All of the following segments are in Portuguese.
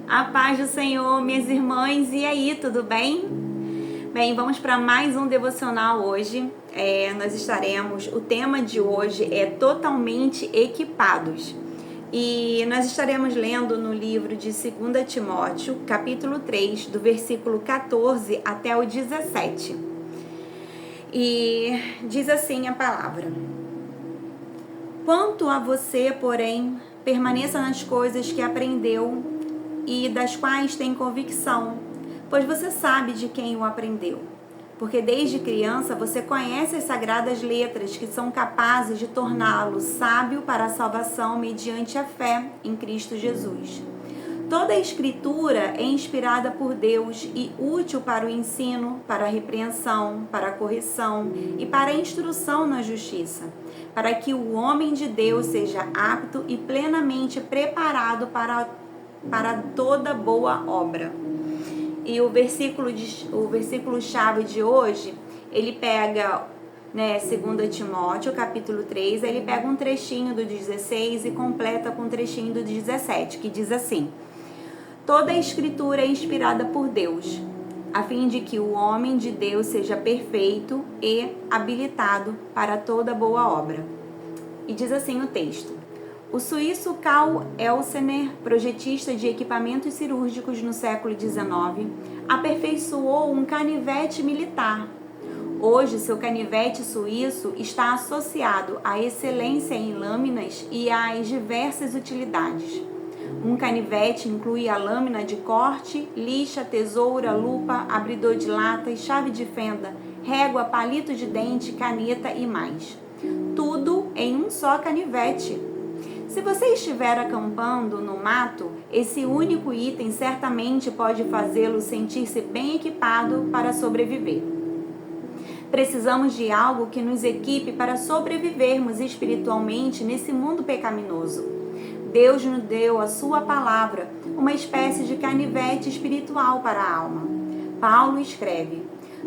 A paz do Senhor, minhas irmãs, e aí, tudo bem? Bem, vamos para mais um devocional hoje. O tema de hoje é totalmente equipados. E nós estaremos lendo no livro de 2 Timóteo, capítulo 3, do versículo 14 até o 17. E diz assim a palavra: Quanto a você, porém, permaneça nas coisas que aprendeu e das quais tem convicção, pois você sabe de quem o aprendeu. Porque desde criança você conhece as sagradas letras que são capazes de torná-lo sábio para a salvação mediante a fé em Cristo Jesus. Toda a Escritura é inspirada por Deus e útil para o ensino, para a repreensão, para a correção e para a instrução na justiça, para que o homem de Deus seja apto e plenamente preparado para toda boa obra. E o versículo chave de hoje, ele pega 2 Timóteo, capítulo 3, ele pega um trechinho do 16 e completa com um trechinho do 17, que diz assim: Toda a Escritura é inspirada por Deus, a fim de que o homem de Deus seja perfeito e habilitado para toda boa obra. E diz assim o texto: O suíço Carl Elsener, projetista de equipamentos cirúrgicos no século XIX, aperfeiçoou um canivete militar. Hoje, seu canivete suíço está associado à excelência em lâminas e às diversas utilidades. Um canivete inclui a lâmina de corte, lixa, tesoura, lupa, abridor de latas, chave de fenda, régua, palito de dente, caneta e mais. Tudo em um só canivete. Se você estiver acampando no mato, esse único item certamente pode fazê-lo sentir-se bem equipado para sobreviver. Precisamos de algo que nos equipe para sobrevivermos espiritualmente nesse mundo pecaminoso. Deus nos deu a sua palavra, uma espécie de canivete espiritual para a alma. Paulo escreve: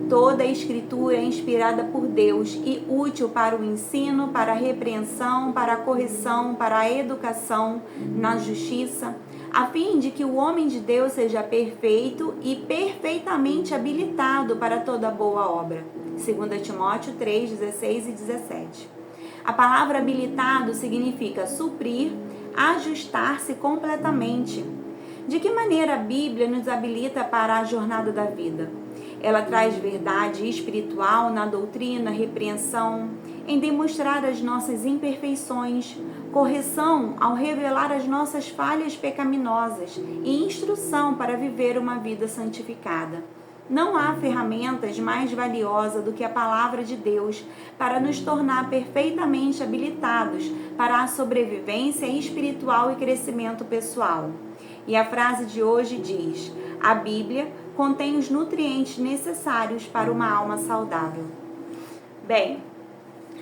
Toda a Escritura é inspirada por Deus e útil para o ensino, para a repreensão, para a correção, para a educação na justiça, a fim de que o homem de Deus seja perfeito e perfeitamente habilitado para toda boa obra. 2 Timóteo 3, 16 e 17. A palavra habilitado significa suprir, ajustar-se completamente. De que maneira a Bíblia nos habilita para a jornada da vida? Ela traz verdade espiritual na doutrina, repreensão, em demonstrar as nossas imperfeições, correção ao revelar as nossas falhas pecaminosas e instrução para viver uma vida santificada. Não há ferramentas mais valiosas do que a palavra de Deus para nos tornar perfeitamente habilitados para a sobrevivência espiritual e crescimento pessoal. E a frase de hoje diz: a Bíblia contém os nutrientes necessários para uma alma saudável. Bem,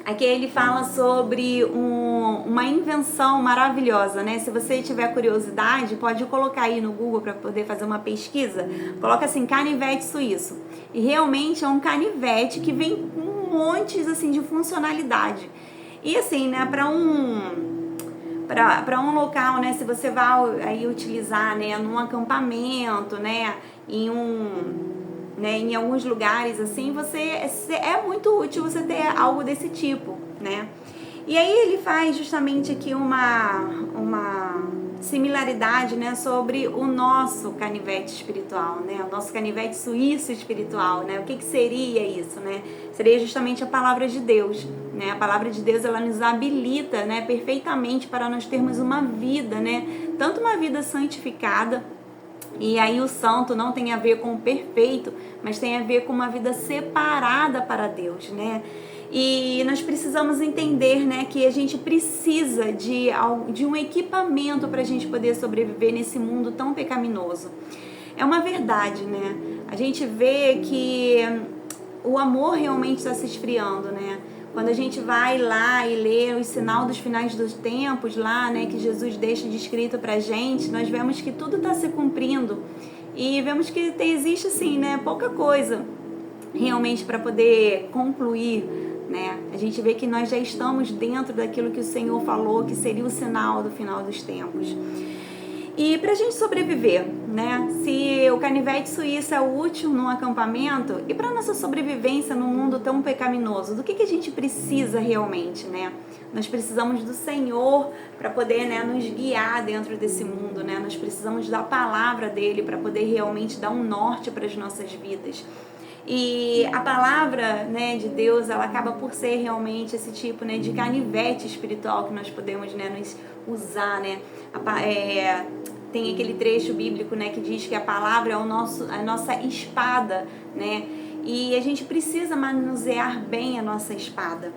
aqui ele fala sobre uma invenção maravilhosa, né? Se você tiver curiosidade, pode colocar aí no Google para poder fazer uma pesquisa. Coloca assim, canivete suíço. E realmente é um canivete que vem com montes assim de funcionalidade. E assim, né, para um local, né, se você vai aí utilizar, né, num acampamento, né, em alguns lugares assim, é muito útil você ter algo desse tipo, né? E aí ele faz justamente aqui uma similaridade, né, sobre o nosso canivete espiritual, né, o nosso canivete suíço espiritual, né? O que seria isso, né? Seria justamente a palavra de Deus, né? A palavra de Deus, ela nos habilita, né, perfeitamente para nós termos uma vida, né, tanto uma vida santificada. E aí o santo não tem a ver com o perfeito, mas tem a ver com uma vida separada para Deus, né? E nós precisamos entender, né, que a gente precisa de um equipamento para a gente poder sobreviver nesse mundo tão pecaminoso. É uma verdade, né? A gente vê que o amor realmente está se esfriando, né? Quando a gente vai lá e lê o sinal dos finais dos tempos lá, né, que Jesus deixa descrito pra gente, nós vemos que tudo está se cumprindo e vemos que existe assim, né, pouca coisa realmente para poder concluir, né? A gente vê que nós já estamos dentro daquilo que o Senhor falou que seria o sinal do final dos tempos. E pra gente sobreviver, né? Se o canivete suíço é útil num acampamento, e para nossa sobrevivência num mundo tão pecaminoso, do que a gente precisa realmente, né? Nós precisamos do Senhor para poder, né, nos guiar dentro desse mundo, né? Nós precisamos da palavra dele para poder realmente dar um norte para as nossas vidas. E a palavra, né, de Deus, ela acaba por ser realmente esse tipo, né, de canivete espiritual que nós podemos, né, nos usar, né? Tem aquele trecho bíblico, né, que diz que a palavra é a nossa espada, né? E a gente precisa manusear bem a nossa espada.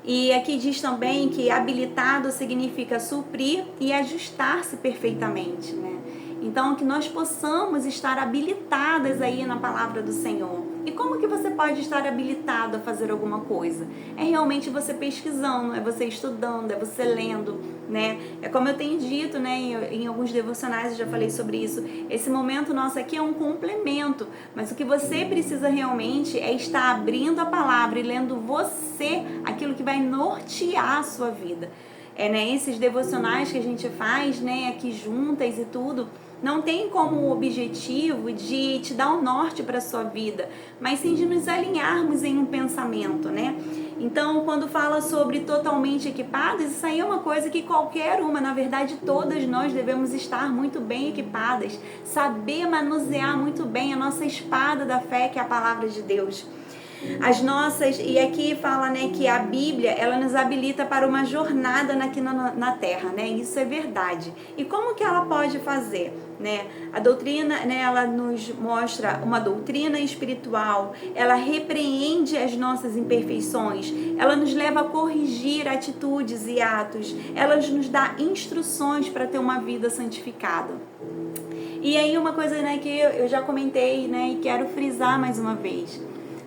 E aqui diz também que habilitado significa suprir e ajustar-se perfeitamente, né? Então, que nós possamos estar habilitadas aí na palavra do Senhor. E como que você pode estar habilitado a fazer alguma coisa? É realmente você pesquisando, é você estudando, é você lendo, né? É como eu tenho dito, né, em alguns devocionais eu já falei sobre isso. Esse momento nosso aqui é um complemento, mas o que você precisa realmente é estar abrindo a palavra e lendo você aquilo que vai nortear a sua vida. Né, esses devocionais que a gente faz, né, aqui juntas e tudo, não tem como objetivo de te dar um norte para a sua vida, mas sim de nos alinharmos em um pensamento, né? Então, quando fala sobre totalmente equipadas, isso aí é uma coisa que qualquer uma, na verdade todas nós devemos estar muito bem equipadas, saber manusear muito bem a nossa espada da fé, que é a palavra de Deus. E aqui fala, né, que a Bíblia, ela nos habilita para uma jornada aqui na Terra, né? Isso é verdade. E como que ela pode fazer, né? A doutrina, né, ela nos mostra uma doutrina espiritual, ela repreende as nossas imperfeições, ela nos leva a corrigir atitudes e atos, ela nos dá instruções para ter uma vida santificada. E aí uma coisa, né, que eu já comentei, né, e quero frisar mais uma vez.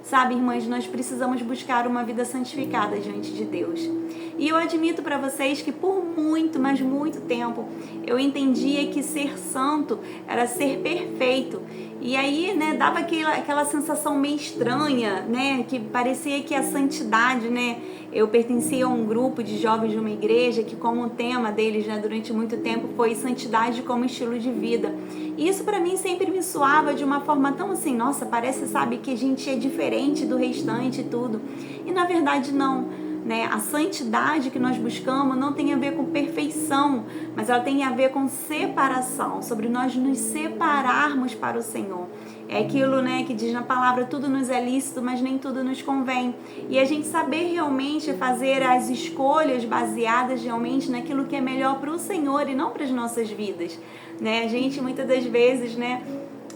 Sabe, irmãs, nós precisamos buscar uma vida santificada diante de Deus. E eu admito para vocês que por muito, mas muito tempo, eu entendia que ser santo era ser perfeito. E aí, né, dava aquela sensação meio estranha, né, que parecia que a santidade, né, eu pertencia a um grupo de jovens de uma igreja que como o tema deles, né, durante muito tempo foi santidade como estilo de vida. E isso para mim sempre me soava de uma forma tão assim, nossa, parece, sabe, que a gente é diferente do restante e tudo. E na verdade não. Né? A santidade que nós buscamos não tem a ver com perfeição, mas ela tem a ver com separação, sobre nós nos separarmos para o Senhor. É aquilo, né, que diz na palavra, tudo nos é lícito, mas nem tudo nos convém. E a gente saber realmente fazer as escolhas baseadas realmente naquilo que é melhor para o Senhor e não para as nossas vidas. Né? A gente muitas das vezes, né,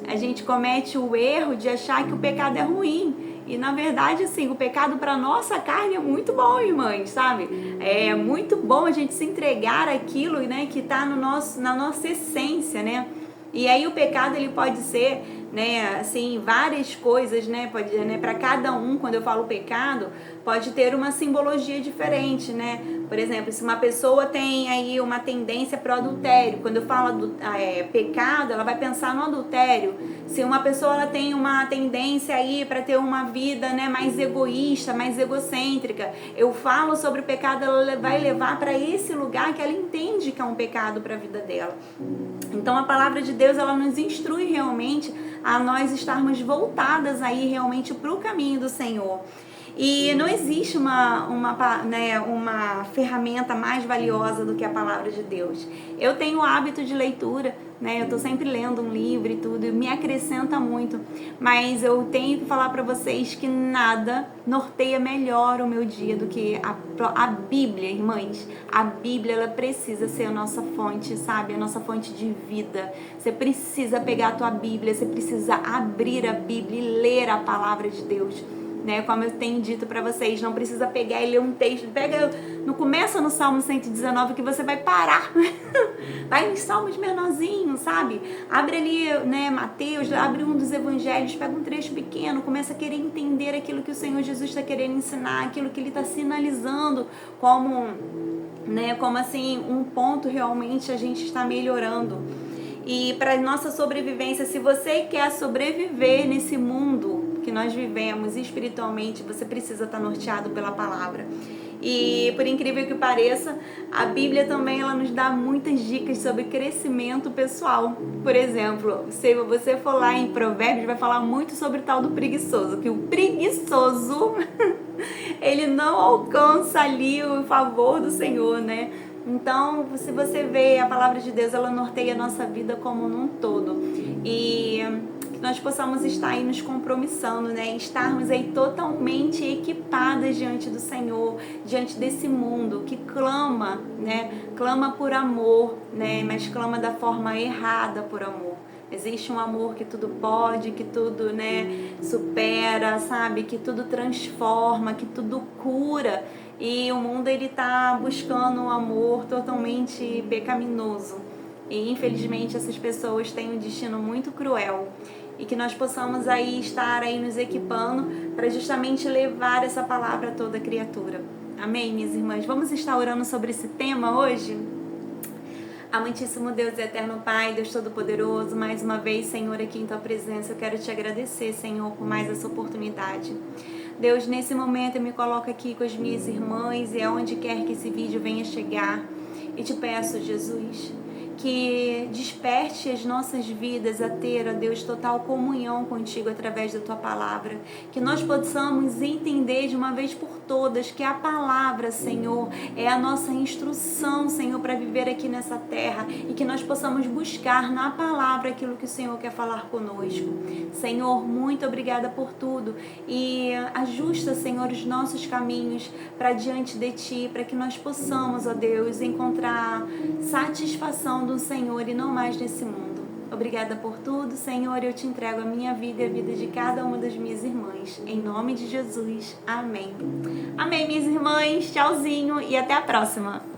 a gente comete o erro de achar que o pecado é ruim. E na verdade, assim, o pecado para nossa carne é muito bom, irmãs, sabe? É muito bom a gente se entregar àquilo, né, que está na nossa essência, né? E aí o pecado, ele pode ser, né, assim, várias coisas, né? Pode, né, para cada um, quando eu falo pecado, pode ter uma simbologia diferente, né? Por exemplo, se uma pessoa tem aí uma tendência para o adultério, quando eu falo pecado, ela vai pensar no adultério. Se uma pessoa ela tem uma tendência aí para ter uma vida, né, mais egoísta, mais egocêntrica, eu falo sobre o pecado, ela vai levar para esse lugar que ela entende que é um pecado para a vida dela. Então a palavra de Deus, ela nos instrui realmente a nós estarmos voltadas aí realmente para o caminho do Senhor. E não existe uma ferramenta mais valiosa do que a palavra de Deus. Eu tenho o hábito de leitura, né? Eu estou sempre lendo um livro e tudo, e me acrescenta muito. Mas eu tenho que falar para vocês que nada norteia melhor o meu dia do que a Bíblia, irmãs. A Bíblia, ela precisa ser a nossa fonte, sabe? A nossa fonte de vida. Você precisa pegar a tua Bíblia, você precisa abrir a Bíblia e ler a palavra de Deus. Né, como eu tenho dito para vocês, não precisa pegar e ler um texto, não começa no Salmo 119 que você vai parar, vai em salmos menorzinhos, sabe? Abre ali, né, Mateus, abre um dos evangelhos, pega um trecho pequeno, começa a querer entender aquilo que o Senhor Jesus está querendo ensinar, aquilo que Ele está sinalizando como, né, como assim, um ponto realmente a gente está melhorando. E para nossa sobrevivência, se você quer sobreviver nesse mundo que nós vivemos espiritualmente, você precisa estar norteado pela palavra. E por incrível que pareça, a Bíblia também ela nos dá muitas dicas sobre crescimento pessoal. Por exemplo, se você for lá em Provérbios, vai falar muito sobre o tal do preguiçoso, que o preguiçoso ele não alcança ali o favor do Senhor, né? Então, se você vê a palavra de Deus, ela norteia a nossa vida como num todo. E que nós possamos estar aí nos compromissando, né? Estarmos aí totalmente equipadas diante do Senhor, diante desse mundo que clama, né? Clama por amor, né? Mas clama da forma errada por amor. Existe um amor que tudo pode, que tudo, né, supera, sabe? Que tudo transforma, que tudo cura. E o mundo ele tá buscando um amor totalmente pecaminoso. E infelizmente essas pessoas têm um destino muito cruel. E que nós possamos aí estar aí nos equipando para justamente levar essa palavra a toda criatura. Amém, minhas irmãs? Vamos estar orando sobre esse tema hoje? Amantíssimo Deus e eterno Pai, Deus Todo-Poderoso, mais uma vez, Senhor, aqui em Tua presença, eu quero Te agradecer, Senhor, por mais essa oportunidade. Deus, nesse momento eu me coloco aqui com as minhas irmãs e aonde quer que esse vídeo venha chegar, e Te peço, Jesus, que desperte as nossas vidas a ter, ó Deus, total comunhão contigo através da Tua palavra. Que nós possamos entender de uma vez por todas que a palavra, Senhor, é a nossa instrução, Senhor, para viver aqui nessa terra. E que nós possamos buscar na palavra aquilo que o Senhor quer falar conosco. Senhor, muito obrigada por tudo. E ajusta, Senhor, os nossos caminhos para diante de Ti, para que nós possamos, ó Deus, encontrar satisfação do Senhor e não mais nesse mundo. Obrigada por tudo, Senhor, eu Te entrego a minha vida e a vida de cada uma das minhas irmãs. Em nome de Jesus, amém. Amém, minhas irmãs, tchauzinho e até a próxima.